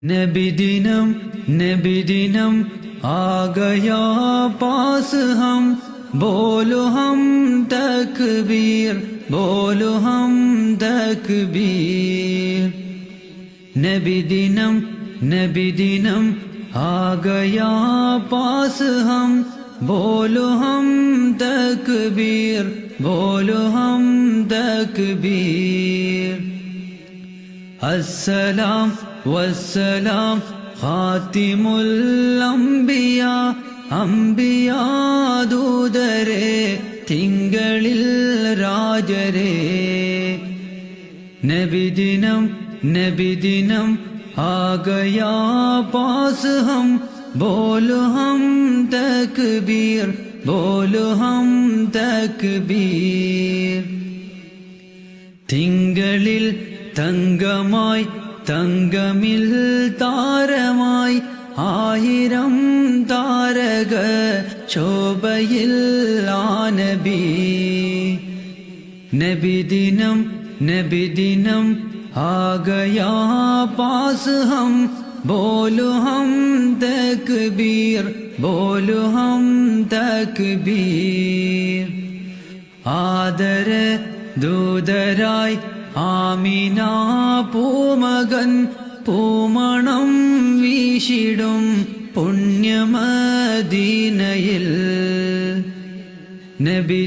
नबी दिनम आ गया पास हम, बोलो हम तकबीर, बोलो हम तकबीर। नबी दिनम आ गया पास हम, बोलो हम तकबीर, बोलो हम तकबीर। अस्सलाम वस्सलाम ഖാതിമുൽ അംബിയാ, അംബിയാ ദൂതരേ, തിങ്കളിൽ രാജരേ। നബി ദിനം ആ ഗയാ പാസ് ഹം, ബോലോ ഹം തക്ബീർ, ബോലോ ഹം തക്ബീർ। തിങ്കളിൽ തങ്കമായി തങ്കമിൽ താരമായി, ആയിരം താരക ശോഭയിൽ ആ നബി। നബി ദിനം ആ ഗയാ പാസ് ഹം, ബോലോ ഹം തക്ബീർ, ബോലോ ഹം തക്ബീർ। ആദര ദൂതരായി ആമിന പൂമകൻ, പൂമണം വീശിടും പുണ്യമദീനയിൽ। നബി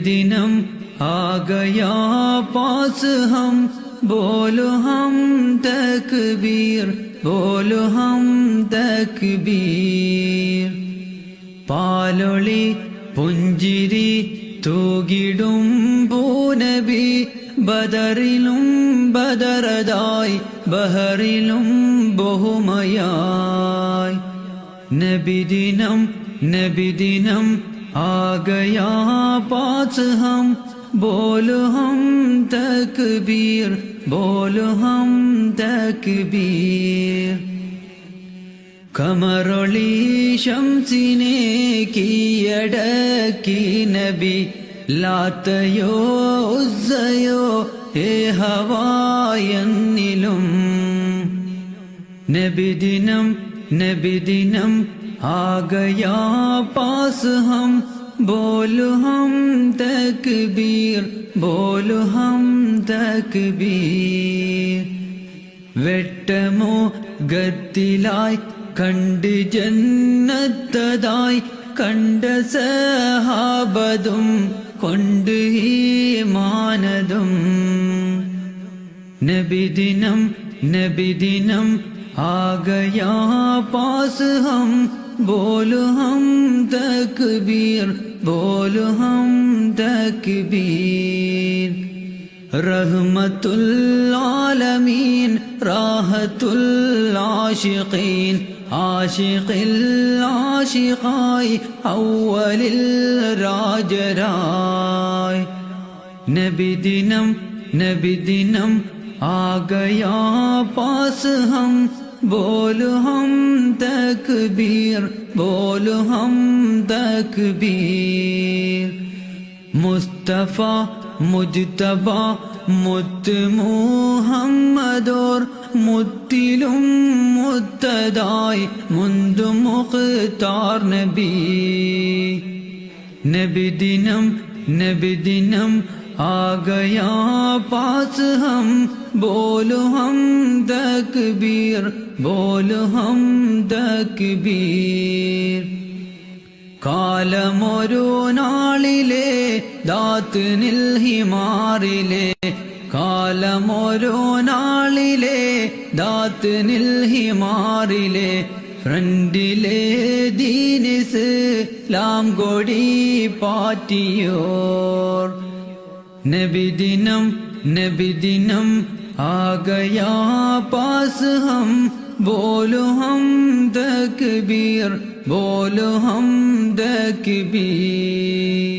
ദിനം ആ ഗയാ പാസ് ഹം, ബോലോ ഹം തക്ബീർ, ബോലോ ഹം തക്ബീർ। പാലൊളി പുഞ്ചിരി തൂകിടും പൂനബി, ബദറിലും ബദറതായി, ബഹറിലും ബഹുമയായി। നബി ദിനം ആ ഗയാ പാസ് ഹം, ബോലോ ഹം തക്ബീർ, ബോലോ ഹം തക്ബീർ। കമറൊളി ശംസിനെ കീഴടക്കി നബി, ലാത്തയോ ഉസ്സയോ ഏ ഹവായെന്നിലും। നബി ദിനം ആ ഗയാ പാസ് ഹം, ബോലോ ഹം തക്ബീർ, ബോലോ ഹം തക്ബീർ। വെട്ടമോ ഗത്തിലായി കണ്ട് ജന്നത്തതായി, കണ്ട സഹാബതും കൊണ്ട് ഈമാനതും। നബി ദിനം ആ ഗയാ പാസ് ഹം, ബോലോ ഹം തക്ബീർ, ബോലോ ഹം തക്ബീർ। റഹ്മത്തുൽ ആലമീൻ റാഹത്തുൽ ആശിഖീൻ, ആശിഖിൽ ആശിഖായി അവ്വലിൽ രാജരായി। നബി ദിനം ആ ഗയാ പാസ് ഹം, ബോലോ ഹം തക്ബീർ, ബോലോ ഹം തക്ബീർ। മുസ്തഫ മുജ്തബ മുത്ത് മുഹമ്മദോർ, മുത്തിലും മുത്തതായി മുന്തു മുഖ്താർ നബി। നബി ദിനം ആ ഗയാ പാസ് ഹം, ബോലോ ഹം തക്ബീർ, ബോലോ ഹം തക്ബീർ। കാലമൊരു നാളിലെ ദാത്നിൽ ഹിമാറിലെ, കാലമൊരു നാളിലെ ദാത്നിൽ ഹിമാറിലെ, ഫ്രണ്ടിലെ ദീനിസ്ലാം കൊടി പാറ്റിയോർ। നബി ദിനം ആ ഗയാ പാസ് ഹം, ബോലോ ഹം തക്ബീർ, ബോലോ ഹം തക്ബീർ।